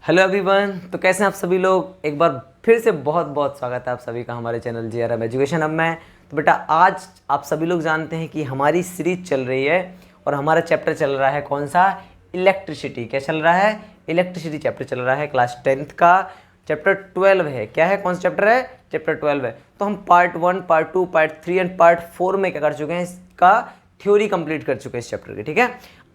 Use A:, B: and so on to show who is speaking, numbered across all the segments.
A: Hello everyone. तो कैसे हैं आप सभी लोग। एक बार फिर से बहुत बहुत स्वागत है आप सभी का हमारे चैनल जीआरएम एजुकेशन हब में। तो बेटा आज आप सभी लोग जानते हैं कि हमारी सीरीज चल रही है और हमारा चैप्टर चल रहा है कौन सा, इलेक्ट्रिसिटी। क्या चल रहा है, इलेक्ट्रिसिटी चैप्टर चल रहा है। क्लास 10th का चैप्टर 12 है। क्या है, कौन सा चैप्टर है, चैप्टर 12 है। तो हम part 1, part 2, part 3 and part 4 में क्या कर चुके हैं, इसका थ्योरी कंप्लीट कर चुके हैं इस चैप्टर की। ठीक है,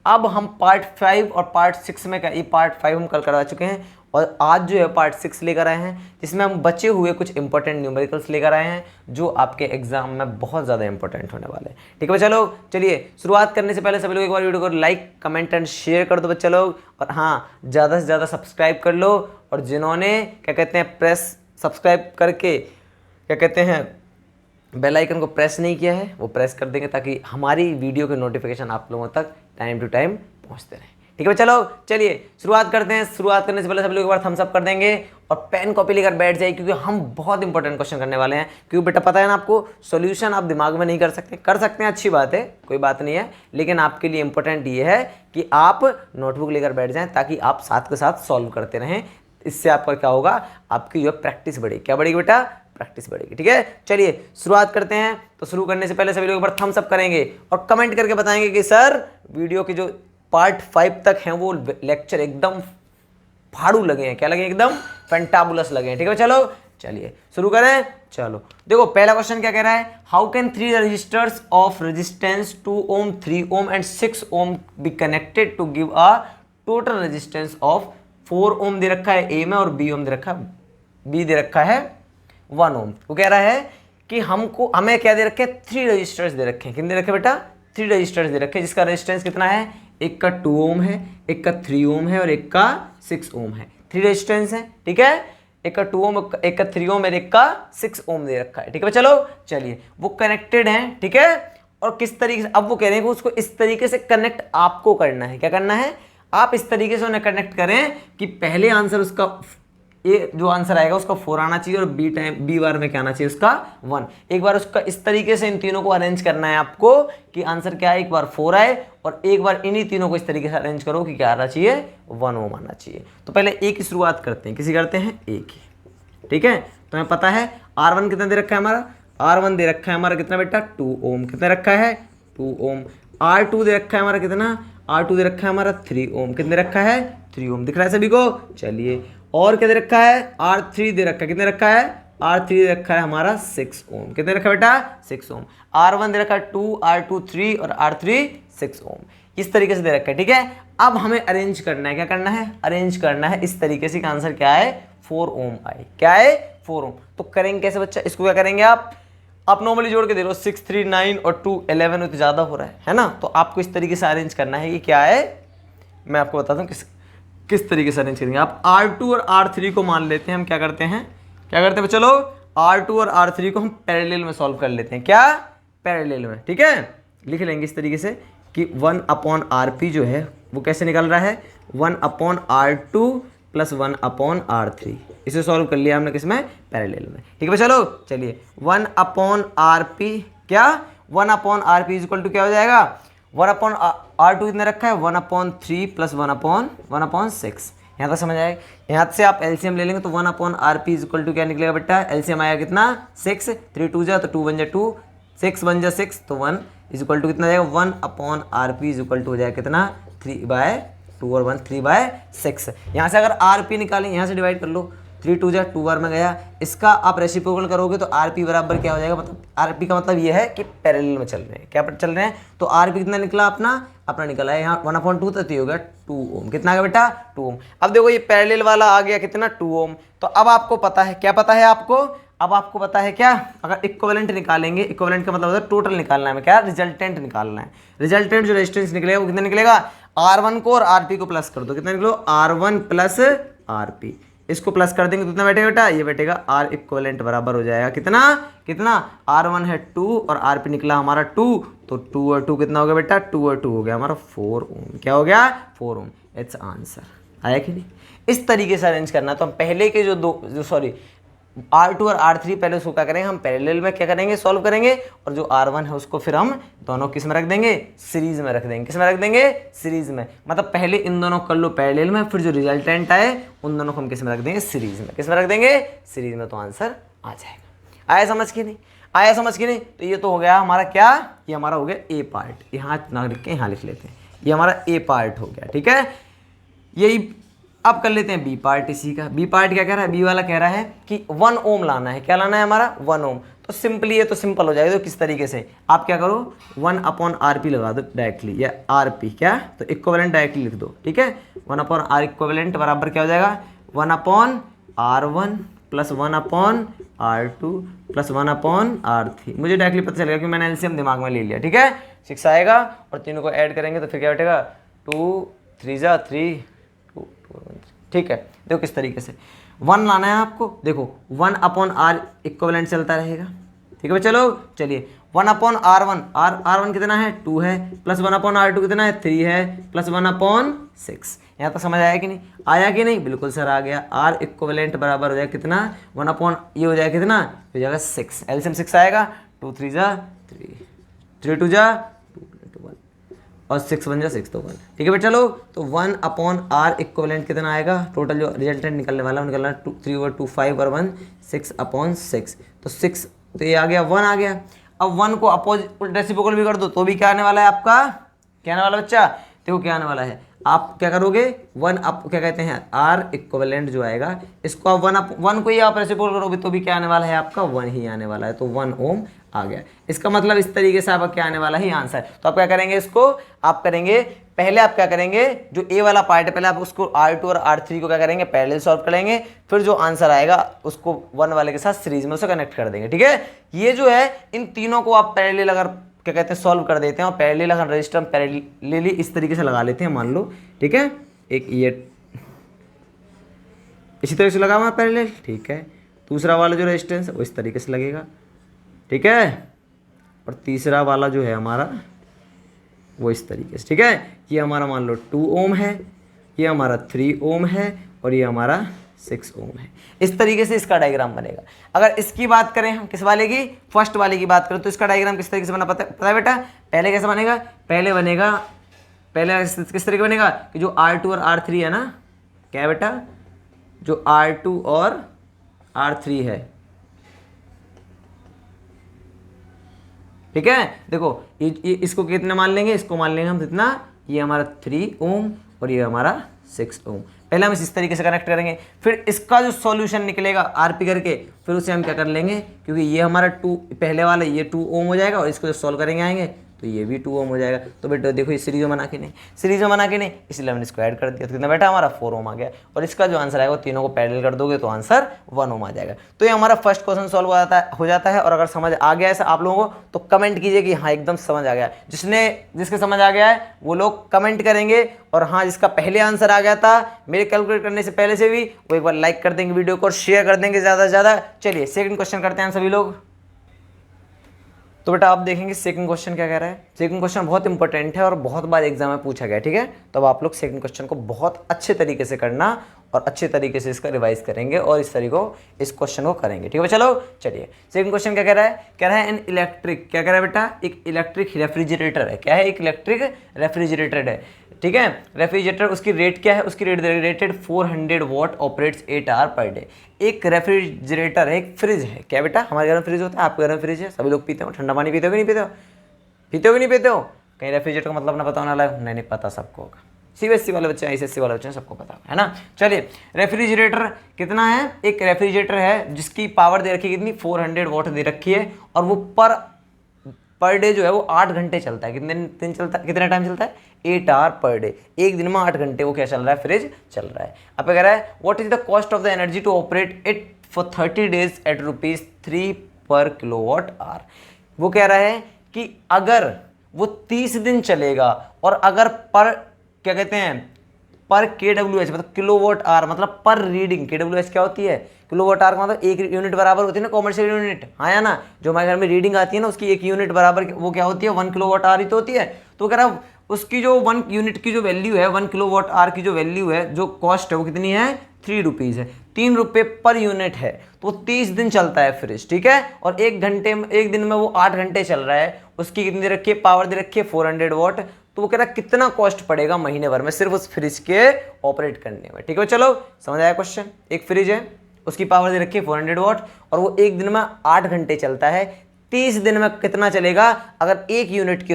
A: अब हम पार्ट 5 और पार्ट 6 में ये पार्ट 5 हम कल करवा चुके हैं और आज जो है पार्ट 6 लेकर आए हैं, जिसमें हम बचे हुए कुछ इंपॉर्टेंट न्यूमेरिकल्स लेकर आए हैं जो आपके एग्जाम में बहुत ज़्यादा इंपॉर्टेंट होने वाले हैं। ठीक है चलो, चलिए शुरुआत करने से पहले सभी लोग एक बार वीडियो को लाइक, कमेंट एंड शेयर कर दो बच्चे लोग, और हाँ ज़्यादा से ज़्यादा सब्सक्राइब कर लो। और जिन्होंने क्या कहते हैं प्रेस सब्सक्राइब करके क्या कहते हैं बेल आइकन को प्रेस नहीं किया है वो प्रेस कर देंगे, ताकि हमारी वीडियो के नोटिफिकेशन आप लोगों तक टाइम टू टाइम पहुंचते रहें। ठीक है चलो, चलिए शुरुआत करते हैं। शुरुआत करने से पहले सभी लोग एक बार थम्स अप कर देंगे और पेन कॉपी लेकर बैठ जाइए, क्योंकि हम बहुत इंपॉर्टेंट क्वेश्चन करने वाले हैं। क्योंकि बेटा पता है ना आपको, सॉल्यूशन आप दिमाग में नहीं कर सकते हैं, अच्छी बात है, कोई बात नहीं है, लेकिन आपके लिए इंपॉर्टेंट ये है कि आप नोटबुक लेकर बैठ जाएं, ताकि आप साथ के साथ सॉल्व करते रहें। इससे आपका क्या होगा, आपकी जो प्रैक्टिस बढ़ेगी। क्या बढ़ेगी बेटा, प्रैक्टिस बढ़ेगी। ठीक है चलिए शुरुआत करते हैं। तो शुरू करने से पहले सभी लोग एक बार थम्स अप करेंगे और कमेंट करके बताएंगे कि सर वीडियो के जो पार्ट 5 तक हैं वो लेक्चर एकदम फाड़ू लगे हैं। क्या लगे, एकदम फैंटाबुलस लगे हैं। ठीक है चलो, चलिए शुरू करें। चलो देखो पहला क्वेश्चन क्या कह रहा है, how can 3 resistors of resistance 2 ohm, 3 ohm and 6 ohm be connected to give a total resistance of 4 ohm दे रखा है ए में और बी ओम दे रखा है, बी दे रखा है 1 ओम। वो कह रहा है कि हमें क्या दे रखे, 3 रजिस्टर्स दे रखे हैं। कितने दे रखे बेटा, 3 रजिस्टर्स दे रखे हैं, जिसका रेजिस्टेंस कितना है, एक का 2 ओम है, एक का 3 ओम है और एक का 6 ओम है। 3 रेजिस्टेंस है। ठीक है, एक का 2 ओम, एक का 3 ओम और एक का 6 ओम दे रखा है। ठीक है चलो, चलिए वो कनेक्टेड है। ठीक है, और किस तरीके से, अब वो कह रहे हैं कि उसको इस तरीके से कनेक्ट आपको करना है। क्या करना है, आप इस तरीके से उन्हें कनेक्ट करें कि पहले आंसर उसका, ये जो आंसर आएगा उसका 4 आना चाहिए और बी बार में क्या आना चाहिए, उसका 1। एक बार उसका इस तरीके से इन तीनों को अरेंज करना है आपको कि आंसर क्या है, एक बार 4 आए और एक बार इन्हीं तीनों को इस तरीके से अरेंज करो कि क्या आना चाहिए, 1 ओम आना चाहिए। तो पहले ए की शुरुआत करते हैं, किसी करते हैं ए की। ठीक है, तो हमें पता है R1 कितना दे रखा है हमारा, R1 दे रखा है हमारा कितना बेटा, 2 ओम। कितना रखा है, 2 ओम। R2 दे रखा है हमारा कितना, R2 दे रखा है हमारा 3 ओम। कितने रखा है, 3 ओम। दिख रहा है सभी को। चलिए और क्या दे रखा है, R3 दे रखा है, कितने रखा है, R3 दे रखा है हमारा 6 ओम। कितने रखा है बेटा, 6 ओम। R1 दे रखा है 2, R2 3 और R3 6 ओम। इस तरीके से दे रखा है। ठीक है, अब हमें अरेंज करना है, क्या करना है, अरेंज करना है इस तरीके से कि आंसर क्या है, 4 ओम आए। क्या है, 4 ओम। तो करेंगे कैसे बच्चा, इसको क्या करेंगे आप नॉर्मली जोड़ के दे रहे हो, 6 3 9 और 2 11, तो ज़्यादा हो रहा है ना। तो आपको इस तरीके से अरेंज करना है कि क्या है, मैं आपको बताता हूँ किस तरीके से अरेंज करेंगे। आप R2 और R3 को मान लेते हैं, हम क्या करते हैं चलो R2 और R3 को हम पैरेलल में सॉल्व कर लेते हैं। क्या, पैरेलल में। ठीक है, लिख लेंगे इस तरीके से कि 1/RP जो है वो कैसे निकल रहा है, 1/R2 + 1/R3। इसे सॉल्व कर लिया हमने किसमें, पैरेलल में। ठीक है चलो, चलिए 1/RP, क्या 1/RP इक्वल टू क्या हो जाएगा, 1/R2 कितने रखा है, 1/3 + 1/6। यहाँ तक समझ आएगा। यहाँ से आप एलसीएम ले लेंगे तो 1/RP इक्वल टू क्या निकलेगा बेटा, एलसीएम आएगा कितना, 6, 3 2 जा तो 2 1 जा 2, 6 1 जा 6 तो 1 इक्वल टू कितना जाएगा, 1/RP इक्वल टू हो जाएगा कितना, 3/2 और 1 3/6। यहाँ से अगर RP निकालें, यहाँ से डिवाइड कर लो, 3 2 जा 2 बार में गया, इसका आप रेसिप्रोकल करोगे तो RP बराबर क्या हो जाएगा, मतलब RP का मतलब ये है कि पैरेलल में चल रहे हैं। क्या चल रहे हैं, तो RP कितना निकला, अपना निकला है यहाँ 1/2, तो ये हो गया 2 ओम। कितना आ गया बेटा, 2 ओम। अब देखो ये पैरेलल वाला आ गया कितना, 2 ओम। तो अब आपको पता है, क्या पता है आपको, अब आपको पता है क्या, अगर इक्विवेलेंट निकालेंगे, इक्विवेलेंट का मतलब होता है टोटल निकालना है, क्या रिजल्टेंट निकालना है। रिजल्टेंट जो रेजिस्टेंस निकलेगा वो कितना निकलेगा, R1 को और RP को प्लस कर दो, कितना निकलो, R1 + RP। इसको प्लस कर देंगे तो कितना बैठेगा बेटा, ये बैठेगा R इक्विवेलेंट बराबर हो जाएगा कितना, R1 है 2 और RP निकला हमारा 2, तो 2 और 2 कितना हो गया बेटा, 2 और 2 हो गया हमारा 4 ओम। क्या हो गया, 4 ओम। It's answer. आया कि नहीं। इस तरीके से अरेंज करना। तो हम पहले के जो R2 और R3 पहले उसको क्या करेंगे हम पैरेलल में क्या करेंगे सॉल्व करेंगे, और जो R1 है उसको फिर हम दोनों किस में रख देंगे, सीरीज में रख देंगे। किस में रख देंगे, सीरीज में। मतलब पहले इन दोनों कर लो पैरेलल में, फिर जो रिजल्टेंट आए उन दोनों को हम किस में रख देंगे, सीरीज में। किस में रख देंगे, सीरीज में। तो आंसर आ जाएगा। आया समझ की नहीं, आया समझ की नहीं। तो ये तो हो गया हमारा क्या, ये हमारा हो गया ए पार्ट। यहाँ ना लिख के यहाँ लिख लेते हैं, ये हमारा ए पार्ट हो गया। ठीक है, यही अब कर लेते हैं बी पार्ट इसी का। बी पार्ट क्या कह रहा है, बी वाला कह रहा है कि 1 ओम लाना है। क्या लाना है हमारा, 1 ओम। तो सिंपली ये तो सिंपल हो जाएगा। तो किस तरीके से आप क्या करो, 1/RP लगा दो डायरेक्टली, या RP क्या, तो इक्विवेलेंट डायरेक्टली लिख दो। ठीक है, 1/R इक्विवेलेंट बराबर क्या हो जाएगा, 1/R1 plus 1/R2 plus 1/R3। मुझे डायरेक्टली पता चलेगा कि मैंने एलसीएम दिमाग में ले लिया। ठीक है, 6 आएगा और तीनों को ऐड करेंगे तो फिर क्या बैठेगा, 2 3 जा 3 2 2 1। ठीक है, देखो किस तरीके से 1 लाना है आपको। देखो 1/R इक्विवेलेंट चलता रहेगा। ठीक है भाई, चलो चलिए 1/R1, R1 कितना है, 2 है, प्लस 1/R2 कितना है, 3 है, प्लस 1/6। यहाँ तक समझ आया कि नहीं, आया कि नहीं, बिल्कुल सर आ गया। R इक्विवेलेंट बराबर हो जाएगा कितना, 1 ये हो जाएगा कितना, हो जाएगा 6। एलसीएम 6 आएगा, 2 3 जा 3 3 2 जा 2 1 और 6 1 जा 6 तो 1। ठीक है भाई, चलो तो 1/R इक्विवेलेंट कितना आएगा, टोटल जो रिजल्टेंट निकलने वाला है वो निकलना 3/2 5 और 1 6/6। तो 6 तो ये आ गया, 1 आ गया। अब 1 को अपोजिट रेसिप्रोकल भी कर दो तो भी क्या आने वाला है आपका, क्या आने वाला बच्चा, देखो क्या आने वाला है। आप क्या करोगे, 1 अप क्या कहते हैं, R इक्विवेलेंट जो आएगा इसको आप 1 को ही आप रेसिप्रोकल करोगे तो भी क्या आने वाला है आपका, 1 ही आने वाला है। तो 1 ओम आ गया। इसका मतलब इस तरीके से आपका क्या आने वाला है आंसर। तो आप क्या करेंगे, इसको आप करेंगे पहले, आप क्या करेंगे, जो ए वाला पार्ट है पहले आप उसको R2 और R3 को क्या करेंगे पैरेलल सॉल्व करेंगे, फिर जो आंसर आएगा उसको 1 वाले के साथ सीरीज में उसे कनेक्ट कर देंगे। ठीक है, ये जो है इन तीनों को आप पैरेलल अगर क्या कहते हैं सॉल्व कर देते हैं, और पैरेलल अगर रजिस्टर पैरेलली इस तरीके से लगा लेते हैं, मान लो। ठीक है, एक ये इसी तरीके से लगा हुआ पैरेलल। ठीक है, दूसरा वाला जो रेजिस्टेंस है वो इस तरीके से लगेगा। ठीक है, और तीसरा वाला जो है हमारा वो इस तरीके से। ठीक है, ये हमारा मान लो 2 ओम है, ये हमारा 3 ओम है, और ये हमारा 6 ओम है। इस तरीके से इसका डायग्राम बनेगा। अगर इसकी बात करें हम, किस वाले की, फर्स्ट वाले की बात करें, तो इसका डायग्राम किस तरीके से बना पता है बेटा, पहले कैसे बनेगा, पहले बनेगा, पहले किस तरीके बनेगा कि जो R2 और R3 है ना, क्या है बेटा, जो R2 और R3 है। ठीक है, देखो ये इसको कितने मान लेंगे, इसको मान लेंगे हम कितना, ये हमारा 3 ओम और ये हमारा 6 ओम। पहले हम इस तरीके से कनेक्ट करेंगे, फिर इसका जो सॉल्यूशन निकलेगा आरपी करके, फिर उसे हम क्या कर लेंगे, क्योंकि ये हमारा 2 पहले वाला ये 2 ओम हो जाएगा, और इसको जो सॉल्व करेंगे आएंगे तो ये भी 2 ओम हो जाएगा। तो बेटा देखो ये सीरीज में बना के नहीं, सीरीज में बना के नहीं, इसलिए हमने इसको ऐड कर दिया। तो कितना बेटा हमारा 4 ओम आ गया, और इसका जो आंसर आएगा वो तीनों को पैरेलल कर दोगे तो आंसर 1 ओम आ जाएगा। तो ये हमारा फर्स्ट क्वेश्चन सॉल्व हो जाता है। और अगर समझ आ गया है आप लोगों को तो कमेंट कीजिए कि हाँ एकदम समझ आ गया। जिसके समझ आ गया है वो लोग कमेंट करेंगे, और हाँ जिसका पहले आंसर आ गया था मेरे कैलकुलेट करने से पहले से भी, वो एक बार लाइक कर देंगे वीडियो को और शेयर कर देंगे ज़्यादा से ज़्यादा। चलिए सेकंड क्वेश्चन करते हैं सभी लोग। तो बेटा आप देखेंगे सेकंड क्वेश्चन क्या कह रहा है। सेकंड क्वेश्चन बहुत इंपॉर्टेंट है और बहुत बार एग्जाम में पूछा गया। ठीक है, तो अब आप लोग सेकंड क्वेश्चन को बहुत अच्छे तरीके से करना और अच्छे तरीके से इसका रिवाइज करेंगे और इस क्वेश्चन को करेंगे। ठीक है, चलो चलिए सेकंड क्वेश्चन क्या कह रहा है, कह रहा है एन इलेक्ट्रिक, क्या कह रहा है बेटा, एक इलेक्ट्रिक रेफ्रिजरेटर है। क्या है, एक इलेक्ट्रिक रेफ्रिजरेटर है। ठीक है, रेफ्रिजरेटर, उसकी रेट क्या है, उसकी rate rated 400 watt, operates 8 hour per day. एक रेफ्रिजरेटर है, एक फ्रिज है। क्या बेटा, हमारे घर में फ्रिज होता है, आपके घर में फ्रिज है, सभी लोग पीते हो, ठंडा पानी पीते हो कि नहीं पीते हो, पीते हो कि नहीं पीते हो। कहीं रेफ्रिजरेटर का मतलब ना पता होने वाला है, नहीं पता सबको होगा, सीबीएसई वाले बच्चे एसएससी वाले बच्चे सबको पता है ना। चलिए रेफ्रिजरेटर कितना है, एक रेफ्रिजरेटर है जिसकी पावर दे रखी है कितनी, 400 वॉट दे रखी है, और वो पर डे जो है वो 8 घंटे चलता है। कितने दिन चलता है, कितना टाइम चलता है, 8 आवर पर डे। एक दिन में 8 घंटे वो क्या चल रहा है, फ्रिज चल रहा है। अब कह रहा है what is the cost of the energy to operate it for 30 days at ₹3 per kilowatt hour. वो कह रहा है कि अगर वो 30 दिन चलेगा और अगर पर क्या कहते हैं पर KWH मतलब किलोवाट आवर, मतलब पर रीडिंग, KWH क्या होती है, किलोवाट आवर का मतलब एक यूनिट बराबर होती है ना, कॉमर्शियल यूनिट, हाँ या ना, जो हमारे घर में रीडिंग आती है ना उसकी एक यूनिट बराबर वो क्या होती है, 1 किलोवाट आवर ही तो होती है। तो कह रहा उसकी जो 1 यूनिट की जो वैल्यू है, 1 किलोवाट आवर की जो वैल्यू है, जो कॉस्ट है वो कितनी है, ₹3 है, ₹3 पर यूनिट है, तो वो 30 दिन चलता है फ्रिज, ठीक है। और एक दिन में वो 8 घंटे चल रहा है, उसकी कितनी दे रखी है, पावर दे रखी है 400 वाट। तो वो कह रहा है कितना कॉस्ट पड़ेगा महीने भर में सिर्फ उस फ्रिज के ऑपरेट करने में, ठीक है। चलो समझ आया क्वेश्चन। एक फ्रिज है, उसकी पावर दे रखी है 400 वाट और वो एक दिन में 8 घंटे चलता है। 30 दिन में कितना चलेगा? अगर एक यूनिट की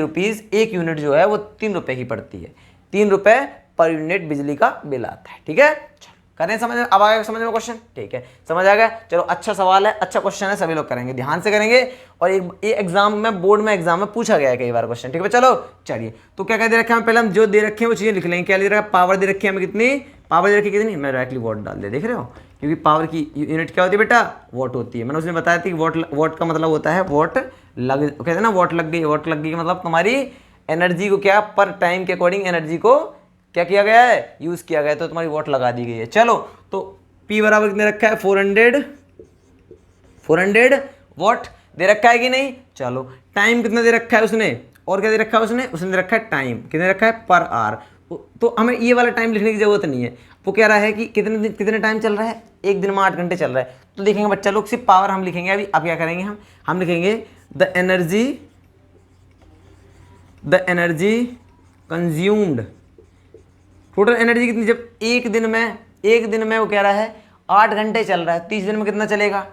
A: एक यूनिट जो है वो ₹3 की पड़ती है, ₹3 पर यूनिट बिजली का बिल आता है, ठीक है। चलो करें समझ में, अब आ गया समझ में क्वेश्चन, ठीक है, समझ आ गया। चलो अच्छा सवाल है, अच्छा क्वेश्चन है, सभी लोग करेंगे, ध्यान से करेंगे। और ये एग्जाम में, बोर्ड में एग्जाम में पूछा गया है कई बार क्वेश्चन, ठीक है। चलो चलिए, तो क्या क्या दे रखे हैं, पहले हम जो दे रखे हैं वो चीजें लिख लेंगे। क्या दे रखा है? पावर दे रखी है हमें, कितनी पावर दे रखी है, कितनी, मैं डायरेक्टली वॉट डाल दे, देख रहे हो, क्योंकि पावर की यूनिट क्या होती है बेटा, वॉट होती है। मैंने उसने बताया थी कि वॉट का मतलब होता है वॉट लग, कहते हैं ना वॉट लग गई, वॉट लग गई मतलब तुम्हारी एनर्जी को क्या पर टाइम के अकॉर्डिंग एनर्जी को क्या किया गया है, यूज किया गया है, तो तुम्हारी वॉट लगा दी गई है। चलो तो P बराबर कितने रखा है, 400 वॉट दे रखा है कि नहीं। चलो टाइम कितना दे रखा है उसने, और क्या दे रखा है उसने दे रखा है टाइम, कितने रखा है, पर आवर। तो हमें ये वाला टाइम लिखने की जरूरत नहीं है। वो कह रहा है कि कितने टाइम चल रहा है, एक दिन में 8 घंटे चल रहा है। तो देखेंगे बच्चा लोग, सिर्फ पावर हम लिखेंगे अभी। अब क्या करेंगे, हम लिखेंगे the energy consumed, total energy कितनी, जब एक दिन में वो कह रहा है 8 घंटे चल रहा है, 30 दिन में कितना चलेगा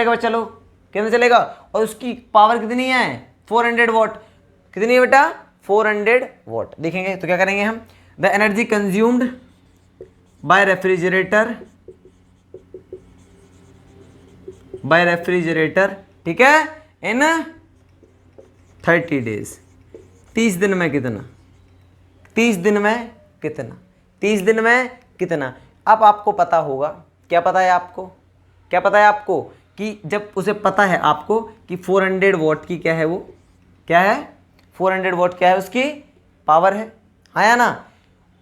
A: बच्चा लोग, कितना चलेगा। और उसकी पावर कितनी है, 400 वॉट, कितनी है बेटा, 400 वॉट। देखेंगे तो क्या करेंगे हम, the energy consumed by refrigerator, ठीक है, इन 30 डेज, 30 दिन में कितना, 30 दिन में कितना। अब आपको पता होगा, क्या पता है आपको कि जब उसे पता है आपको कि 400 वॉट की क्या है, वो क्या है, 400 वॉट क्या है, उसकी पावर है, आया ना।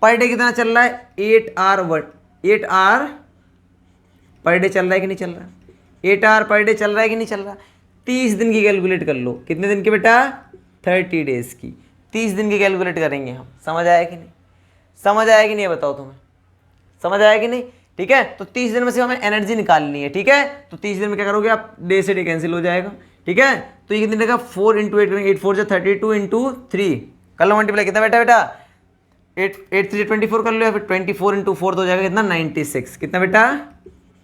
A: पर डे कितना चल रहा है, 8 आवर पर डे चल रहा है कि नहीं चल रहा, 8 आवर पर डे चल रहा है कि नहीं चल रहा। 30 दिन की कैलकुलेट कर लो, कितने दिन की बेटा, 30 डेज की, 30 दिन की कैलकुलेट करेंगे हम। समझ आया कि नहीं बताओ तुम्हें, समझ आया कि नहीं, ठीक है। तो 30 दिन में से हमें एनर्जी निकालनी है, ठीक है। तो 30 दिन में क्या करोगे आप, डे से डे कैंसिल हो जाएगा, ठीक है। तो ये कितने देगा, 4 × 8 करेंगे, 8 4 जा 32 × 3 कर लो मल्टीप्लाई, कितना बेटा 8 3 24 कर लो, या फिर 24 × 4 तो हो जाएगा कितना, 96, कितना बेटा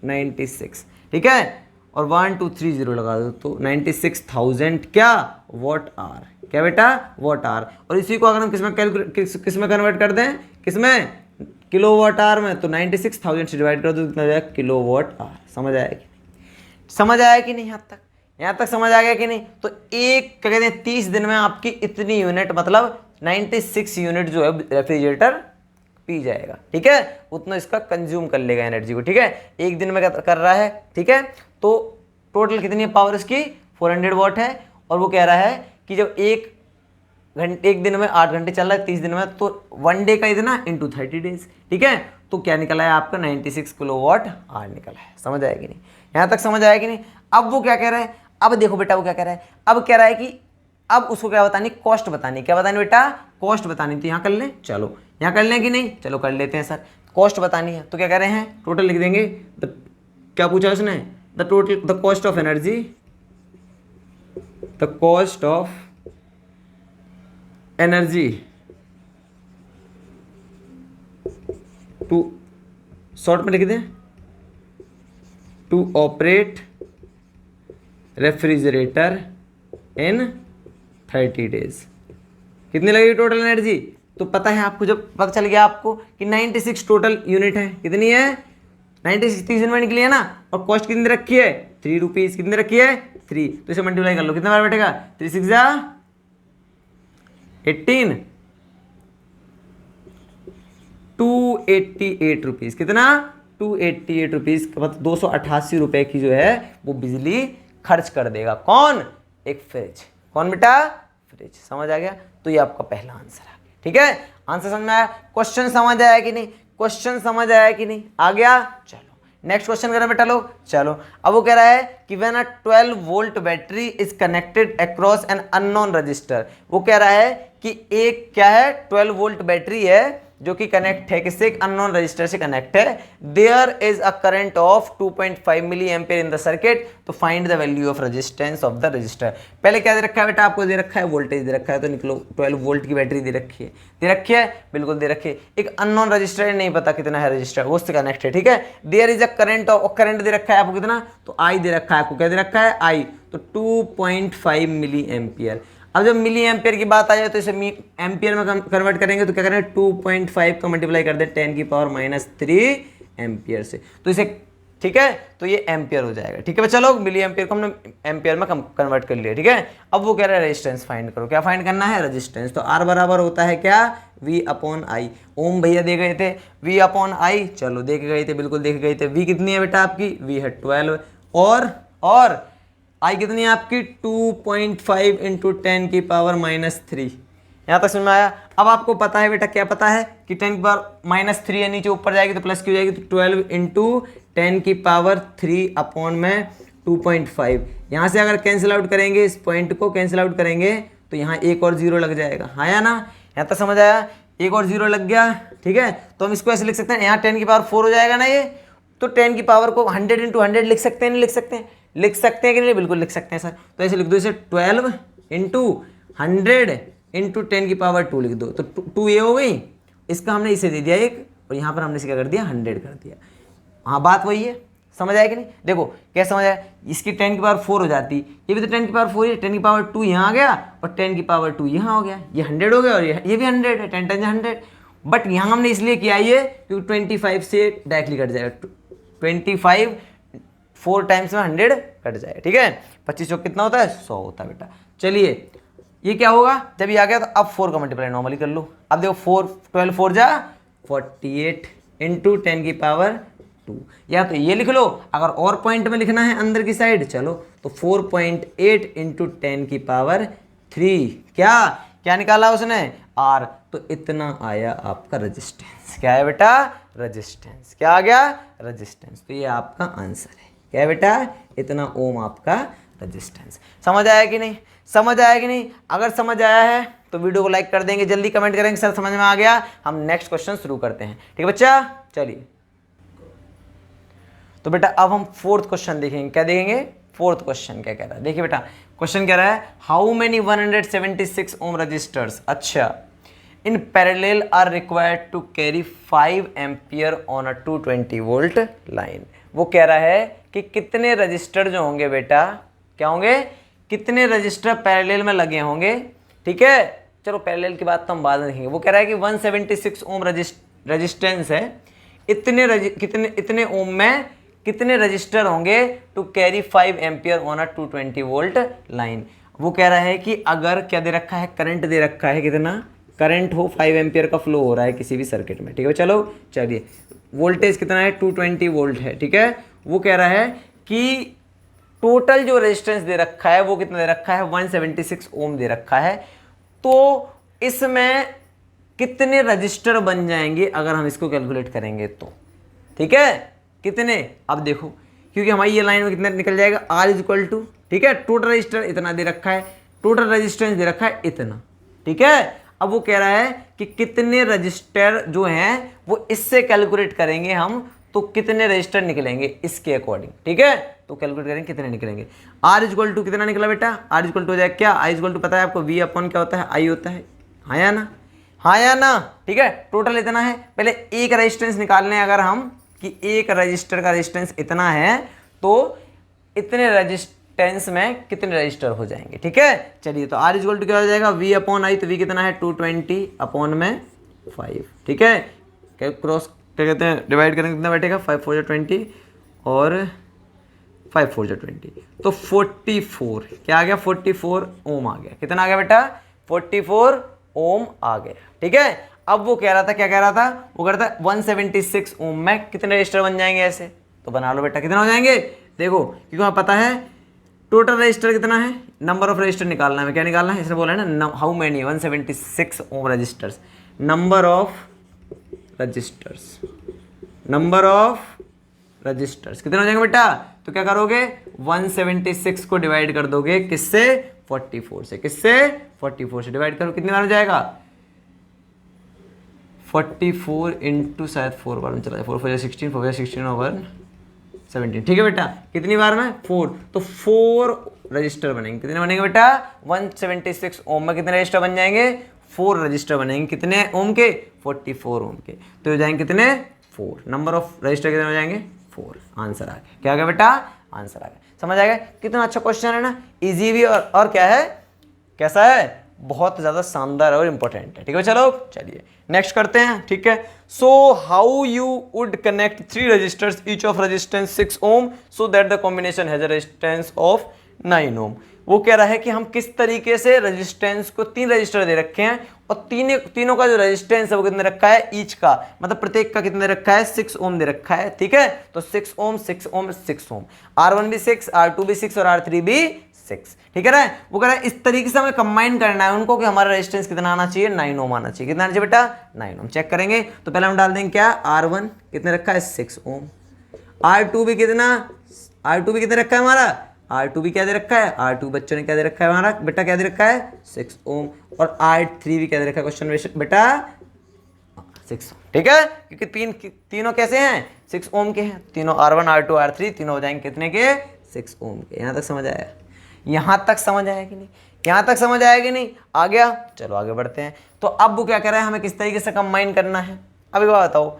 A: 96, ठीक है। और 1 2 3 0 लगा दो तो 96,000 क्या, वॉट आवर, क्या बेटा, वॉट आवर। और इसी को अगर हम किसमें कन्वर्ट कर दें, किसमें, किलो वॉट आवर में, तो 96,000 से डिवाइड कर दो, कितना हो जाएगा, किलो वॉट आवर। समझ आया कि नहीं, यहाँ तक समझ आ गया कि नहीं। तो एक क्या कहते हैं, 30 दिन में आपकी इतनी यूनिट, मतलब 96 यूनिट जो है रेफ्रिजरेटर पी जाएगा, ठीक है, उतना इसका कंज्यूम कर लेगा एनर्जी को, ठीक है, एक दिन में कर रहा है, ठीक है। तो टोटल कितनी है पावर इसकी, 400 वॉट है। और वो कह रहा है कि जब एक दिन में 8 घंटे चल रहा है, 30 दिन में, तो 1 डे का इतना इंटू 30 डेज, ठीक है। तो क्या निकला है आपका, 96 किलोवाट आवर निकला है। समझ आया कि नहीं, यहाँ तक समझ आया कि नहीं। अब वो क्या कह रहा है, अब देखो बेटा वो क्या कह रहा है, अब कह रहा है कि अब उसको क्या बतानी, कॉस्ट बतानी, क्या बतानी बेटा, कॉस्ट बतानी। तो यहाँ कर लें, चलो यहाँ कर लें कि नहीं, चलो कर लेते हैं सर, कॉस्ट बतानी है। तो क्या कह रहे हैं, टोटल लिख देंगे, क्या पूछा उसने, the cost of energy, the cost of energy to, short में लिख दें, to operate refrigerator in 30 days. कितनी लगेगी टोटल एनर्जी, तो पता है आपको, जब पता चल गया आपको कि 96 टोटल यूनिट है, कितनी है 96, 30 दिन में निकली है ना। और कॉस्ट कितनी रखी है, ₹3, कितनी रखी है 3, तो इसे मल्टीप्लाई कर लो, कितना बार बैठेगा, 3 6 जा 18, ₹288, कितना ₹288, मतलब 288 रुपए की जो है वो बिजली खर्च कर देगा। कौन, एक फ्रिज, कौन बेटा, फ्रिज। समझ आ गया, तो ये आपका पहला आंसर है, ठीक है। आंसर समझ में आया, क्वेश्चन समझ आया कि नहीं, क्वेश्चन समझ आया कि नहीं, आ गया। चलो नेक्स्ट क्वेश्चन करें बेटा लोग, चलो। अब वो कह रहा है कि when a 12 volt battery is connected across an unknown register. वो कह रहा है कि एक क्या है, 12 वोल्ट बैटरी है जो कि कनेक्ट है किससे, अननोन रजिस्टर से कनेक्ट है, there is a current of 2.5 milli ampere in the circuit, तो find the value of resistance of the resistor. पहले क्या दे रखा है बेटा, आपको दे रखा है वोल्टेज दे रखा है, तो निकलो 12 वोल्ट की बैटरी दे रखी है, बिल्कुल दे रखी है। एक अननोन रजिस्टर है, नहीं पता कितना है रजिस्टर, वो उससे कनेक्ट है, ठीक है। There is a current of, current दे रखा है आपको कितना, तो आई दे रखा है आपको, क्या दे रखा है आई, तो 2.5 मिली एम्पियर। अब जब मिली एम्पियर की बात आ जाए तो इसे एम्पियर में कन्वर्ट करेंगे, तो क्या करेंगे 2.5 का मल्टीप्लाई कर दे 10 की पावर -3 एम्पियर से, तो इसे, ठीक है, तो ये एम्पियर हो जाएगा, ठीक है बच्चा लोग। मिली एम्पियर को हमने एम्पियर में कन्वर्ट कर लिया, ठीक है। अब वो कह रहा है रेजिस्टेंस फाइंड करो, क्या फाइंड करना है, रेजिस्टेंस। तो R बराबर होता है क्या, V/I। ओम भैया दे गए थे, V/I, चलो देख गए थे, बिल्कुल देख गए थे। V कितनी है बेटा आपकी, V है 12, और I कितनी है आपकी 2.5 इंटू 10 की पावर -3। यहाँ तक समझ में आया। अब आपको पता है बेटा, क्या पता है कि 10 की पावर -3 है, नीचे ऊपर जाएगी तो प्लस की हो जाएगी, तो 12 इंटू 10 की पावर 3 अपॉन में 2.5। यहाँ से अगर कैंसिल आउट करेंगे, इस पॉइंट को कैंसिल आउट करेंगे तो यहाँ एक और जीरो लग जाएगा, हाँ या ना। यहाँ तक समझ आया, एक और जीरो लग गया, ठीक है। तो हम इसको ऐसे लिख सकते हैं, यहाँ 10 की पावर 4 हो जाएगा ना ये, तो 10 की पावर को 100 इंटू 100 लिख सकते हैं, नहीं लिख सकते हैं, लिख सकते हैं कि नहीं, बिल्कुल लिख सकते हैं सर। तो ऐसे लिख दो इसे 12 इंटू 100 इंटू 10 की पावर 2 लिख दो, तो 2 ये हो गई, इसका हमने इसे दे दिया एक, और यहाँ पर हमने इसे क्या कर दिया, 100 कर दिया। हाँ बात वही है, समझ आया कि नहीं। देखो क्या समझ आया, इसकी 10 की पावर 4 हो जाती, ये भी तो 10 की पावर 4 है, 10 की पावर 2 यहाँ आ गया, और 10 की पावर 2 यहाँ हो गया, ये 100 हो गया, और ये भी 100 है, 10 10 100। बट यहाँ हमने इसलिए किया ये क्योंकि 25 से डायरेक्टली कट जाएगा, 25 4 टाइम्स में 100 कट जाएगा, ठीक है। 25 चौक कितना होता है, 100 होता है बेटा। चलिए ये क्या होगा, जब ये आ गया तो अब 4 का मल्टीप्लाई नॉर्मली कर लो। अब देखो 4 12 4 जा 48 इंटू 10 की पावर 2, या तो ये लिख लो, अगर और पॉइंट में लिखना है अंदर की साइड, चलो तो 4.8 इंटू 10 की पावर 3, क्या निकाला उसने, R, तो इतना आया आपका रेजिस्टेंस। क्या है बेटा, रेजिस्टेंस। क्या आ गया, रेजिस्टेंस। तो ये आपका आंसर है, क्या है बेटा, इतना ओम आपका रेजिस्टेंस। समझ आया कि नहीं, समझ आया कि नहीं। अगर समझ आया है तो वीडियो को लाइक कर देंगे, जल्दी कमेंट करेंगे सर समझ में आ गया। हम नेक्स्ट क्वेश्चन शुरू करते हैं, ठीक है बच्चा। चलिए तो बेटा अब हम 4th क्वेश्चन देखेंगे, क्या देखेंगे, 4th क्वेश्चन क्या कह रहा है। देखिए बेटा क्वेश्चन कह रहा है, हाउ मेनी 176 ओम रजिस्टर्स, अच्छा, in parallel are required to carry 5 ampere on a 220 volt line. वो कह रहा है कि कितने रजिस्टर जो होंगे बेटा, क्या होंगे, कितने रजिस्टर पैरेलल में लगे होंगे, ठीक है। चलो पैरेलल की बात तो हम बाद में देखेंगे। वो कह रहा है कि 176 ओम रजिस्टेंस है, इतने ओम में कितने रजिस्टर होंगे to carry 5 ampere on a 220 volt line. वो कह रहा है कि अगर क्या दे रखा है, करंट दे रखा है, कितना करंट हो, 5 एम्पियर का फ्लो हो रहा है किसी भी सर्किट में, ठीक है। चलो चलिए वोल्टेज कितना है, 220 वोल्ट है, ठीक है। वो कह रहा है कि टोटल जो रेजिस्टेंस दे रखा है वो कितना दे रखा है, 176 ओम दे रखा है। तो इसमें कितने रजिस्टर बन जाएंगे अगर हम इसको कैलकुलेट करेंगे तो, ठीक है, कितने। अब देखो क्योंकि हमारी ये लाइन में कितना निकल जाएगा, R इज इक्वल टू, ठीक है, टोटल रजिस्टर इतना दे रखा है, टोटल रेजिस्टेंस दे रखा है इतना, ठीक है। अब वो कह रहा है कि कितने रजिस्टर जो हैं वो इससे कैलकुलेट करेंगे हम, तो कितने रजिस्टर निकलेंगे इसके अकॉर्डिंग, ठीक है। तो कैलकुलेट करेंगे कितने निकलेंगे। R इज इक्वल टू कितना निकला बेटा, R इज इक्वल टू हो जाएगा क्या, I इज इक्वल टू पता है आपको, V अपॉन क्या होता है, I होता है, हाँ या ना, हाँ या ना, ठीक है। टोटल इतना है, पहले एक रेजिस्टेंस निकालने हैं अगर हम, कि एक रजिस्टर का रेजिस्टेंस इतना है, तो इतने रजिस्टेंस में कितने रजिस्टर हो जाएंगे, ठीक है। चलिए तो R इज इक्वल टू क्या हो जाएगा, V अपॉन I, तो V कितना है 220 अपॉन में 5, ठीक है। क्रॉस क्या कहते हैं, डिवाइड करेंगे कितना बैठेगा, 5 4 20 और 5 4 20, तो 44, क्या आ गया, 44 ओम आ गया। कितना आ गया बेटा, 44 ओम आ गया, ठीक है। अब वो कह रहा था, क्या कह रहा था, वो कह रहा था 176 ओम में कितने रजिस्टर बन जाएंगे ऐसे, तो बना लो बेटा, कितना हो जाएंगे। देखो क्योंकि वहाँ पता है टोटल रजिस्टर कितना है, नंबर ऑफ रजिस्टर निकालना है, क्या निकालना है, इसने बोला है ना, how many 176 ohm resistors, number of resistors, number of resistors कितने हो जाएंगे बेटा। तो क्या करोगे, 176 को डिवाइड कर दोगे किससे, 44 से, किससे, 44 से डिवाइड करो, कितनी बार हो जाएगा, 44 इंटू शायद 4 बार में चला जाए, 4 4 16, 4 16 ओवर 17। ठीक है बेटा, कितनी बार में 4, तो 4 रजिस्टर बनेंगे। कितने बनेंगे बेटा 176 ओम में कितने रजिस्टर बन जाएंगे 4 रजिस्टर बनेंगे। कितने ओम के 44 ओम के, तो हो जाएंगे कितने 4। नंबर ऑफ रजिस्टर कितने हो जाएंगे 4। आंसर आ गया। क्या आ गया बेटा आंसर आ गया। समझ आ गया कितना अच्छा क्वेश्चन है ना, इजी भी और क्या है कैसा है बहुत ज़्यादा शानदार और इंपॉर्टेंट है। ठीक है चलो चलिए नेक्स्ट करते हैं। ठीक है, so how you would connect 3 resistors each of resistance 6 ohm so that the combination has a resistance of 9 ohm. वो कह रहा है कि हम किस तरीके से रेजिस्टेंस को 3 रजिस्टर दे रखे हैं और तीनों का जो रेजिस्टेंस है वो कितने रखा है ईच का, मतलब प्रत्येक का कितने रखा है 6 ओम दे रखा है। ठीक है, तो 6 ओम 6 ओम 6 ओम, R1 भी 6, R2 भी 6 और R3 भी 6। ठीक है ना, वो कह रहा है इस तरीके से हमें कंबाइन करना है उनको कि हमारा रेजिस्टेंस कितना आना चाहिए 9 ओम आना चाहिए। कितना आना चाहिए बेटा 9 ओम। चेक करेंगे तो पहले हम डाल देंगे क्या R1 कितने रखा है 6 ओम, R2 भी कितना रखा है हमारा, R2 भी क्या दे रखा है, R2 बच्चों ने क्या दे रखा है हमारा बेटा क्या दे रखा है 6 ओम, और R3 भी क्या दे रखा है क्वेश्चन बेटा 6 ओम। ठीक है, क्योंकि तीनों कैसे हैं 6 ओम के हैं, तीनों R1 R2 R3 तीनों हो जाएंगे कितने के 6 ओम के। यहाँ तक समझ आया, यहाँ तक समझ आया कि नहीं, यहाँ तक समझ आया कि नहीं, आ गया। चलो आगे बढ़ते हैं। तो अब वो क्या कह रहा है हमें किस तरीके से कंबाइन करना है। अब एक बात बताओ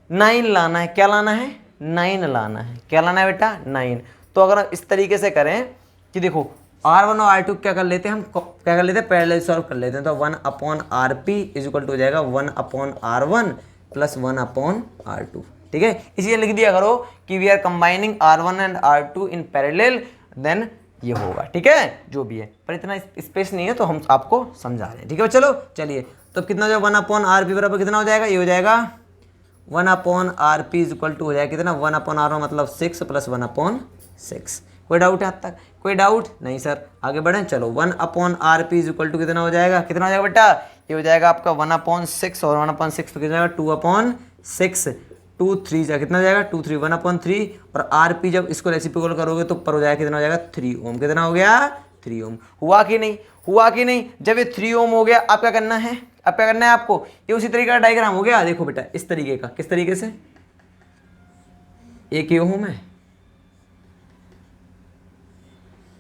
A: 9 लाना है, क्या लाना है 9 लाना है, क्या लाना है बेटा 9। तो अगर इस तरीके से करें कि देखो R1 और R2 क्या कर लेते हैं हम, क्या कर लेते हैं पैरेलल सॉल्व कर लेते हैं। तो 1/RP इज इक्वल टू हो जाएगा 1/R1 प्लस 1/R2। ठीक है, इसलिए लिख दिया करो कि we are combining R1 and R2 in parallel, then ये होगा। ठीक है, जो भी है, पर इतना स्पेस नहीं है तो हम आपको समझा रहे हैं। ठीक है चलो चलिए, तो कितना हो जाएगा 1/RP बराबर कितना हो जाएगा, ये हो जाएगा 1/RP इज इक्वल टू हो जाएगा कितना 1/R1 मतलब 6 प्लस 1/6। कोई डाउट है अब तक, कोई डाउट नहीं सर, आगे बढ़ें। चलो 1/RP इज इक्वल टू कितना हो जाएगा बेटा, ये हो जाएगा आपका 1/6 और 1/6 तो कितना जाएगा 2/6, 2 3 जा कितना जाएगा 2 3 1/3, और RP जब इसको रेसिप्रोकल करोगे तो ऊपर हो जाएगा कितना हो जाएगा 3 ओम। कितना हो गया 3 ओम। हुआ कि नहीं, जब ये 3 ओम हो गया अब क्या करना है, आपको ये उसी तरीके का डायग्राम हो गया। देखो बेटा इस तरीके का, किस तरीके से, एक ही ओम है,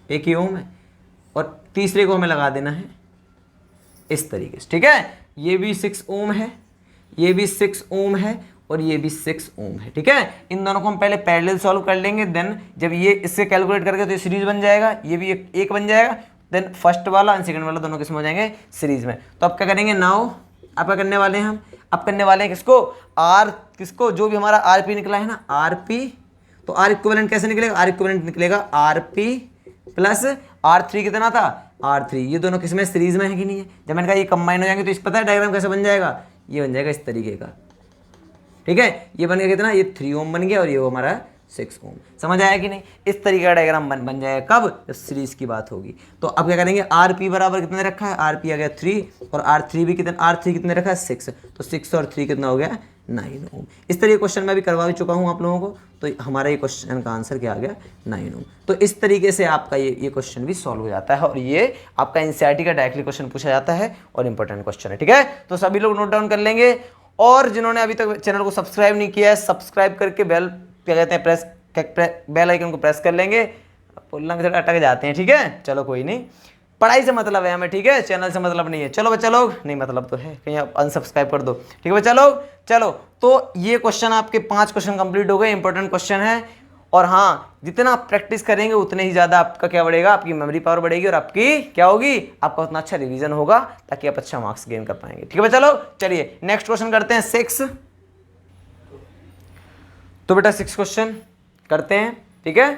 A: एक ही ओम है, और तीसरे को हमें लगा देना है इस तरीके से। ठीक है, ये भी 6 ओम है, ये भी 6 ओम है, और ये भी 6 ओम है। ठीक है, इन दोनों को हम पहले पैरेलल सॉल्व कर लेंगे, देन जब ये इससे कैलकुलेट करके तो ये सीरीज बन जाएगा, ये भी एक बन जाएगा, देन फर्स्ट वाला एंड सेकंड वाला दोनों किसमें हो जाएंगे सीरीज में। तो अब क्या करेंगे नाउ, अब क्या करने वाले हैं हम, अब करने वाले हैं किसको जो भी हमारा आरपी निकला है ना आरपी, तो आर इक्विवेलेंट कैसे निकलेगा, आर इक्विवेलेंट निकलेगा आरपी प्लस R3 कितना था R3, ये दोनों किसमें सीरीज में है कि नहीं है। जब मैंने कहा ये कंबाइन हो जाएंगे तो इस पता है डायग्राम कैसे बन जाएगा, ये बन जाएगा इस तरीके का। ठीक है, ये बन गया कितना, ये 3 ओम बन गया और ये हमारा 6 ओम। समझ आया कि नहीं, इस तरीके का डायग्राम बन जाएगा कब, जब सीरीज की बात होगी। तो अब क्या करेंगे RP बराबर कितने रखा है, RP आ गया 3 और R3 कितने रखा है 6, तो 6 और 3 कितना हो गया 9 ओम। इस तरह क्वेश्चन मैं भी करवा भी चुका हूँ आप लोगों को, तो हमारा ये क्वेश्चन का आंसर क्या आ गया 9 ओम। तो इस तरीके से आपका ये क्वेश्चन भी सॉल्व हो जाता है, और ये आपका एनसीईआरटी का डायरेक्टली क्वेश्चन पूछा जाता है और इंपॉर्टेंट क्वेश्चन है। ठीक है, तो सभी लोग नोट डाउन कर लेंगे, और जिन्होंने अभी तक चैनल को सब्सक्राइब नहीं किया है सब्सक्राइब करके बेल क्या कहते हैं बेल आइकन को प्रेस कर लेंगे। बोलना थोड़ा अटक जाते हैं। ठीक है, चलो कोई नहीं, पढ़ाई से मतलब है हमें। ठीक है, चैनल से मतलब नहीं है। चलो बच्चा लोग, नहीं मतलब तो है, कहीं आप अनसब्सक्राइब कर दो। ठीक है बच्चा लोग, चलो तो ये क्वेश्चन आपके 5 क्वेश्चन कंप्लीट हो गए, इंपॉर्टेंट क्वेश्चन है। और हाँ, जितना आप प्रैक्टिस करेंगे उतने ही ज़्यादा आपका क्या बढ़ेगा, आपकी मेमोरी पावर बढ़ेगी, और आपकी क्या होगी, आपका उतना अच्छा रिवीजन होगा ताकि आप अच्छा मार्क्स गेन कर पाएंगे। ठीक है बच्चा लोग, चलिए नेक्स्ट क्वेश्चन करते हैं 6। तो बेटा 6 क्वेश्चन करते हैं। ठीक है,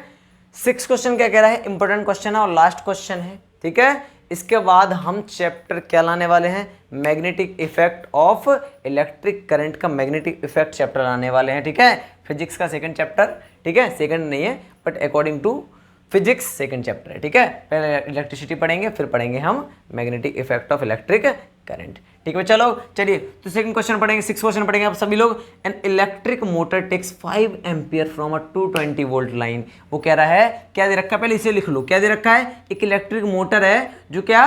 A: 6 क्वेश्चन क्या कह रहा है, इंपॉर्टेंट क्वेश्चन है और लास्ट क्वेश्चन है। ठीक है, इसके बाद हम चैप्टर क्या लाने वाले हैं, magnetic effect of electric current का मैग्नेटिक इफेक्ट चैप्टर लाने वाले हैं। ठीक है, फिजिक्स का सेकंड चैप्टर। ठीक है, सेकंड नहीं है but according to physics second chapter है। ठीक है, पहले इलेक्ट्रिसिटी पढ़ेंगे, फिर पढ़ेंगे हम magnetic effect of electric current. ठीक है चलो चलिए, तो सेकंड क्वेश्चन पढ़ेंगे, 6 क्वेश्चन पढ़ेंगे आप सभी लोग। An electric motor takes 5 ampere from a 220 volt line. वो कह रहा है क्या दे रखा है, पहले इसे लिख लो, क्या दे रखा है, एक इलेक्ट्रिक मोटर है जो क्या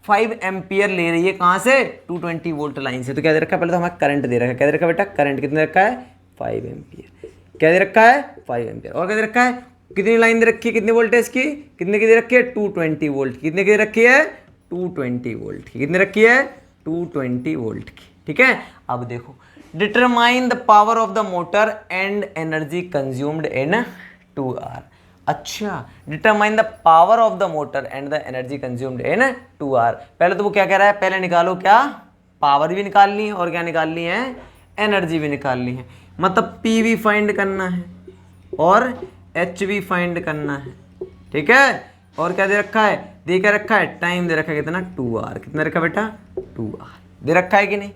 A: 5 एम्पियर ले रही है कहाँ से, 220 वोल्ट लाइन से। तो क्या दे रखा है, पहले तो हमें करंट दे रखा है, क्या दे रखा है बेटा, करंट कितना दे रखा है, 5 एम्पियर। क्या दे रखा है, 5 एम्पियर। और क्या दे रखा है, कितनी लाइन दे रखी है, कितने वोल्टेज की, कितने की दे रखी है, 220 वोल्ट। कितने की दे रखी है, 220 वोल्ट की। कितने रखी है, 220 वोल्ट की। ठीक है, अब देखो, determine the power of the motor and energy consumed in 2 hour. अच्छा, determine the power of the motor and the energy consumed in 2 hour. पहले तो वो क्या कह रहा है, पहले निकालो क्या, पावर भी निकालनी है और क्या निकालनी है, एनर्जी भी निकालनी है। मतलब पी भी फाइंड करना है और एच भी फाइंड करना है। ठीक है, और क्या दे रखा है, दे क्या रखा है, टाइम दे रखा है कितना, 2 आवर। कितना रखा बेटा, 2 आवर दे रखा है कि नहीं,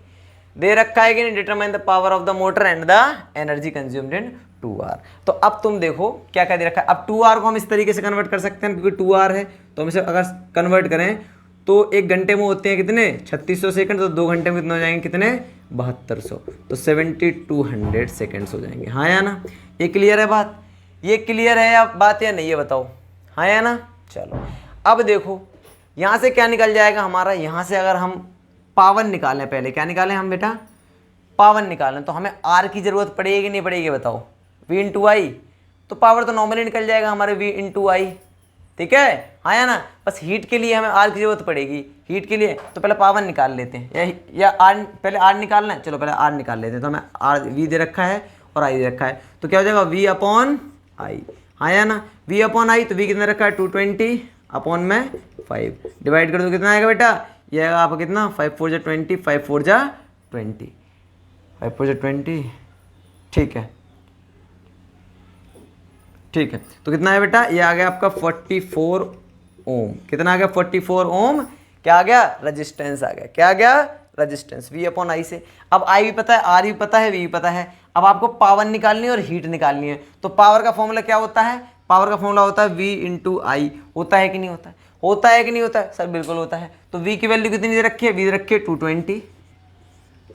A: दे रखा है कि नहीं। Determine the power of the motor and the energy consumed in 2 hour. तो अब तुम देखो क्या क्या दे रखा है। अब 2 आवर को हम इस तरीके से कन्वर्ट कर सकते हैं, क्योंकि 2 आवर है तो हम इसे अगर कन्वर्ट करें तो 1 घंटे में होते हैं कितने, 3600 सेकंड। तो 2 घंटे में कितने हो जाएंगे, कितने, 7200। तो 7200 सेकेंड्स हो जाएंगे। हाँ या ना, ये क्लियर है बात, ये क्लियर है या बात या नहीं, ये बताओ, हाँ या ना। चलो अब देखो, यहाँ से क्या निकल जाएगा हमारा, यहाँ से अगर हम पावर निकालें, पहले क्या निकालें हम बेटा, पावर निकालें, तो हमें आर की जरूरत पड़ेगी नहीं पड़ेगी, बताओ, वी इंटू आई। तो पावर तो नॉर्मली निकल जाएगा हमारे वी इंटू आई। ठीक है, हाँ या ना। बस हीट के लिए हमें आर की जरूरत पड़ेगी, हीट के लिए तो पहले पावर निकाल लेते हैं, या आर, पहले आर निकालना है, चलो पहले आर निकाल लेते हैं। तो हमें आर वी दे रखा है और आई दे रखा है, तो क्या हो जाएगा, वी अपॉन आई। हाँ या ना, वी अपॉन आई, तो वी कितना रखा है, 220 अपॉन में 5 डिवाइड कर दो, कितना आएगा बेटा, ये आएगा आपका कितना, 5 4 जा 20, 5 4 जा 20, 5 4 जा 20। ठीक है, ठीक है, तो कितना है बेटा, ये आ गया आपका 44 ओम। कितना आ गया, 44 ओम। क्या आ गया, रेजिस्टेंस आ गया। क्या आ गया, रेजिस्टेंस, वी अपॉन आई से। अब आई भी पता है, आर भी पता है, वी भी पता है। अब आपको पावर निकालनी है और हीट निकालनी है। तो पावर का फॉर्मूला क्या होता है, पावर का फॉर्मूला होता है वी इंटू आई। होता है कि नहीं होता है, होता है कि नहीं होता है, सर बिल्कुल होता है। तो वी की वैल्यू कितनी दे रखी है, वी दे रखी है 220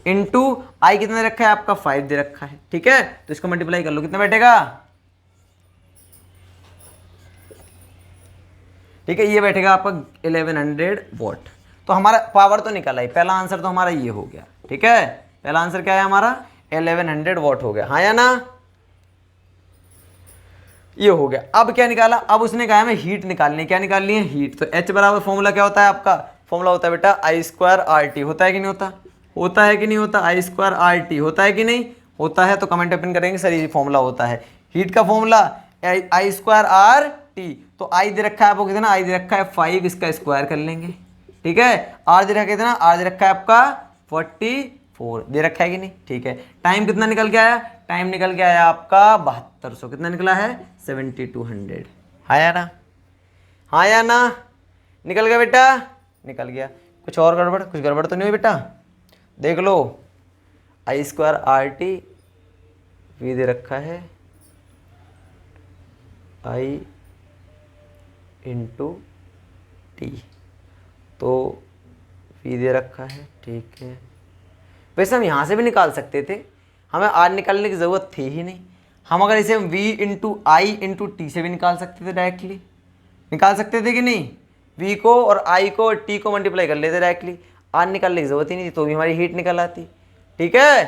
A: इंटू आई कितना दे रखा है आपका, 5 दे रखा है। ठीक है, तो इसको मल्टीप्लाई कर लो, कितना बैठेगा, ठीक है, ये बैठेगा आपका 1100 वॉट। तो हमारा पावर तो निकला ही, पहला आंसर तो हमारा ये हो गया। ठीक है, पहला आंसर क्या है हमारा, 1100 वॉट हो गया। हाँ या ना, ये हो गया। अब क्या निकाला, अब उसने कहा हमें हीट निकालनी है। क्या निकालनी है, हीट। तो H बराबर फॉर्मूला क्या होता है आपका, फॉर्मूला होता है बेटा I² RT। होता है कि नहीं होता, होता है कि नहीं होता, I² RT होता है कि नहीं होता है। तो कमेंट ओपन करेंगे, सर ये फॉर्मूला होता है। हीट का फॉर्मूला I² RT। तो आई दे रखा है आपको कितना, आई दे रखा है 5, इसका स्क्वायर कर लेंगे। ठीक है, आर दे रखा है कितना, आर दे रखा है आपका 44 दे रखा है कि नहीं। ठीक है, टाइम कितना निकल के आया, टाइम निकल के आया आपका 7200। कितना निकला है, 7200। हाँ या ना, हाँ या ना, निकल गया बेटा, निकल गया। कुछ और गड़बड़, कुछ गड़बड़ तो नहीं हुई बेटा, देख लो। I² RT वी दे रखा है, आई इंटू टी, तो वी दे रखा है। ठीक है, वैसे हम यहाँ से भी निकाल सकते थे, हमें आर निकालने की ज़रूरत थी ही नहीं। हम अगर इसे V into I into T से भी निकाल सकते थे, डायरेक्टली निकाल सकते थे कि नहीं। वी को और आई को और टी को मल्टीप्लाई कर लेते डायरेक्टली, आर निकालने की ज़रूरत ही नहीं थी, तो भी हमारी हीट निकल आती। ठीक है,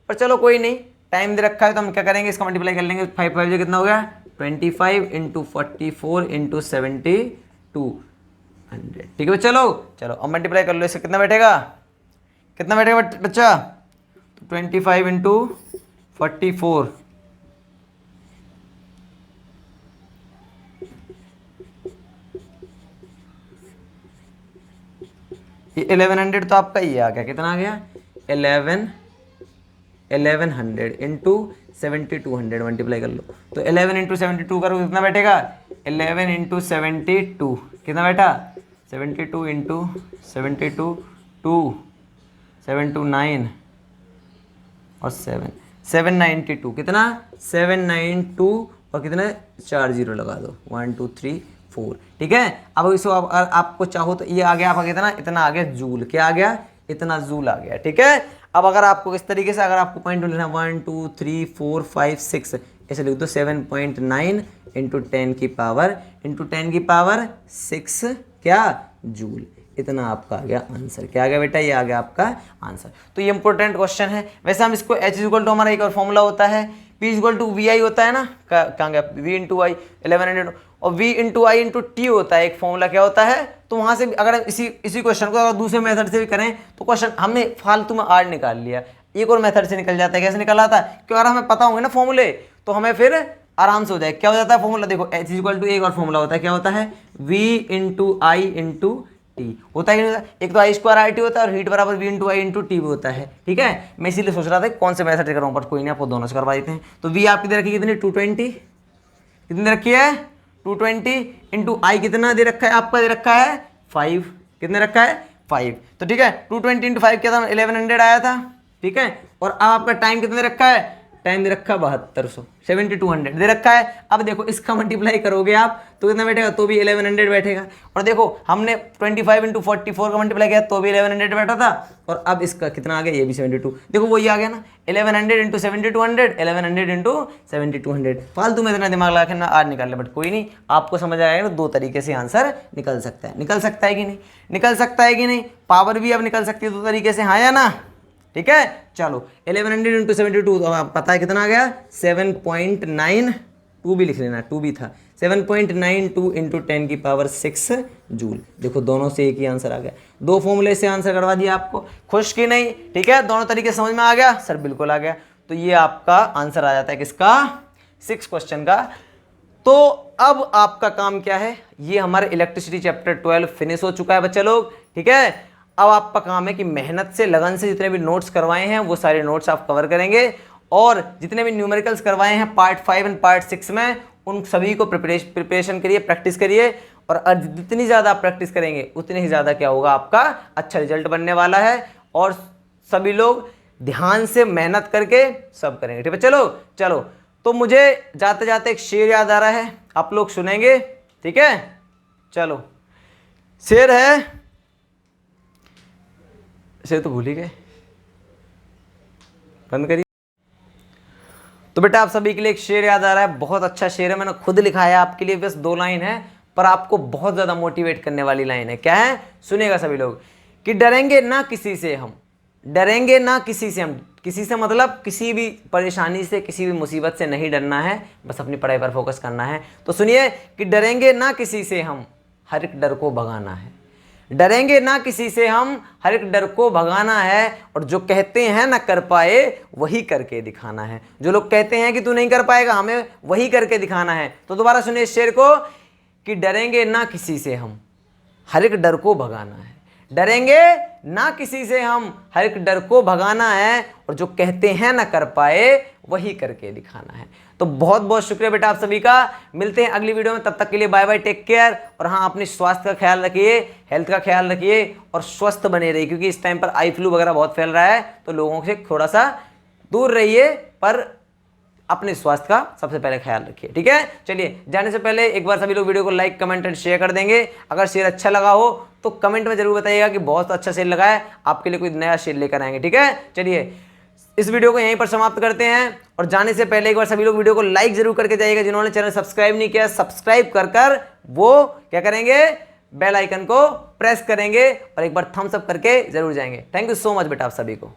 A: पर चलो कोई नहीं, टाइम दे रखा है तो हम क्या करेंगे, इसका मल्टीप्लाई कर लेंगे। 5 5 जो कितना हो गया, 25 इंटू 44 इंटू 7200। ठीक है, चलो चलो अब मल्टीप्लाई कर लो, इससे कितना बैठेगा, कितना बैठेगा बच्चा, तो 25 इंटू 44, ये 1100 तो आपका ये आ गया, कितना आ गया, 1100 इंटू 7200 मल्टीप्लाई कर लो। तो 11 इंटू 72 करो, कितना बैठेगा, 11 इंटू 72 कितना बैठा, 72 इंटू 72 2 7 2 9 और 7 792, कितना 792 और कितने 4 0 लगा दो, 1 2 3 4। ठीक है, अब इसको आपको चाहो तो ये आ गया आपका कितना, इतना आ गया जूल। क्या आ गया, इतना जूल आ गया। ठीक है, अब अगर आपको इस तरीके से अगर आपको पॉइंट लेना 1 2 3 4 5 6 ऐसे लिख दो, 7.9 इंटू 10 की पावर 6 क्या जूल। इतना आपका आ गया आंसर। क्या आ गया बेटा? ये आ गया आपका आंसर। तो ये इंपॉर्टेंट क्वेश्चन है। वैसे हम इसको H इक्वल टू हमारा एक और फॉर्मूला होता है, P इक्वल टू VI होता है ना, कहाँ गया V इंटू आई 1100, और V into I into T होता है एक फॉर्मूला। क्या होता है? तो वहाँ से भी अगर इसी क्वेश्चन को अगर दूसरे मेथड से भी करें तो क्वेश्चन हमने फालतू में R निकाल लिया, एक और मेथड से निकल जाता है। कैसे निकल आता है? क्योंकि अगर हमें पता होंगे ना फॉर्मूले तो हमें फिर आराम से हो जाए। क्या हो जाता है फॉर्मूला? देखो H इक्वल टू एक और फॉर्मूला होता है। क्या होता है? V into I into T होता है कि नहीं? एक तो आई स्क्वायर RT होता है और हीट बराबर V into I into T भी होता है। ठीक है, मैं इसीलिए सोच रहा था कौन से मेथड से करूँ, बट कोई नहीं, आपको दोनों से करवा देते हैं। तो V आपकी दे रखी कितनी? 220 कितनी रखी है? 220 इंटू आई कितना दे रखा है? आपका दे रखा है 5। कितने रखा है? 5। तो ठीक है, 220 इंटू 5 क्या था? 1100 आया था। ठीक है, और अब आपका टाइम कितने रखा है? टाइम दे रखा है 7200, 7200 दे रखा है। अब देखो इसका मल्टीप्लाई करोगे आप तो कितना बैठेगा? तो भी 1100 बैठेगा। और देखो हमने 25 इंटू 44 का मल्टीप्लाई किया तो भी 1100 बैठा था, और अब इसका कितना आ गया? ये भी 72। देखो वही आ गया ना, 1100 इंटू 7200, 1100 इंटू 7200। फालतू में इतना दिमाग लगा के ना आज निकाल ले, बट कोई नहीं, आपको समझ आएगा ना, दो तरीके से आंसर निकल सकता है। निकल सकता है कि नहीं? निकल सकता है कि नहीं? पावर भी अब निकल सकती है दो तरीके से, हाँ या ना? ठीक है, चलो 1100 इंटू 72 तो आप पता है कितना आ गया? 7.92 भी लिख लेना, 2 भी था। 7.92 इंटू 10 की पावर 6 जूल। देखो दोनों से एक ही आंसर आ गया। दो फॉर्मूले से आंसर करवा दिया आपको, खुश की नहीं? ठीक है, दोनों तरीके समझ में आ गया? सर बिल्कुल आ गया। तो ये आपका आंसर आ जाता है किसका? 6 क्वेश्चन का। तो अब आपका काम क्या है? ये हमारे इलेक्ट्रिसिटी चैप्टर 12 फिनिश हो चुका है बच्चे लोग। ठीक है, अब आपका काम है कि मेहनत से, लगन से जितने भी नोट्स करवाए हैं वो सारे नोट्स आप कवर करेंगे, और जितने भी न्यूमेरिकल्स करवाए हैं पार्ट 5 एंड पार्ट 6 में, उन सभी को प्रिपरेशन करिए, प्रैक्टिस करिए। और जितनी ज़्यादा आप प्रैक्टिस करेंगे उतनी ही ज़्यादा क्या होगा? आपका अच्छा रिजल्ट बनने वाला है। और सभी लोग ध्यान से मेहनत करके सब करेंगे। ठीक है, चलो चलो। तो मुझे जाते जाते एक शेर याद आ रहा है, आप लोग सुनेंगे। ठीक है, चलो शेर है, शेर तो भूल ही गए, बंद करिए। तो बेटा आप सभी के लिए एक शेर याद आ रहा है, बहुत अच्छा शेर है, मैंने खुद लिखा है आपके लिए। बस 2 लाइन है पर आपको बहुत ज़्यादा मोटिवेट करने वाली लाइन है। क्या है? सुनिएगा सभी लोग। कि डरेंगे ना किसी से हम, डरेंगे ना किसी से हम। किसी से मतलब किसी भी परेशानी से, किसी भी मुसीबत से नहीं डरना है, बस अपनी पढ़ाई पर फोकस करना है। तो सुनिए कि डरेंगे ना किसी से हम, हर एक डर को भगाना है। डरेंगे ना किसी से हम, हर एक डर को भगाना है। और जो कहते हैं ना कर पाए, वही करके दिखाना है। जो लोग कहते हैं कि तू नहीं कर पाएगा, हमें वही करके दिखाना है। तो दोबारा सुनिए इस शेर को, कि डरेंगे ना किसी से हम, हर एक डर को भगाना है। डरेंगे ना किसी से हम, हर एक डर को भगाना है। और जो कहते हैं ना कर पाए, वही करके दिखाना है। तो बहुत बहुत शुक्रिया बेटा आप सभी का। मिलते हैं अगली वीडियो में, तब तक के लिए बाय बाय, टेक केयर। और हाँ, अपने स्वास्थ्य का ख्याल रखिए, हेल्थ का ख्याल रखिए, और स्वस्थ बने रहिए, क्योंकि इस टाइम पर आई फ्लू वगैरह बहुत फैल रहा है। तो लोगों से थोड़ा सा दूर रहिए, पर अपने स्वास्थ्य का सबसे पहले ख्याल रखिए। ठीक है, चलिए जाने से पहले एक बार सभी लोग वीडियो को लाइक, कमेंट एंड शेयर कर देंगे। अगर शेयर अच्छा लगा हो तो कमेंट में जरूर बताइएगा कि बहुत अच्छा शेयर लगा है, आपके लिए कोई नया शेयर लेकर आएंगे। ठीक है, चलिए इस वीडियो को यहीं पर समाप्त करते हैं। और जाने से पहले एक बार सभी लोग वीडियो को लाइक जरूर करके जाइएगा। जिन्होंने चैनल सब्सक्राइब नहीं किया, सब्सक्राइब कर वो क्या करेंगे? बेल आइकन को प्रेस करेंगे, और एक बार थम्स अप करके जरूर जाएंगे। थैंक यू सो मच बेटा आप सभी को।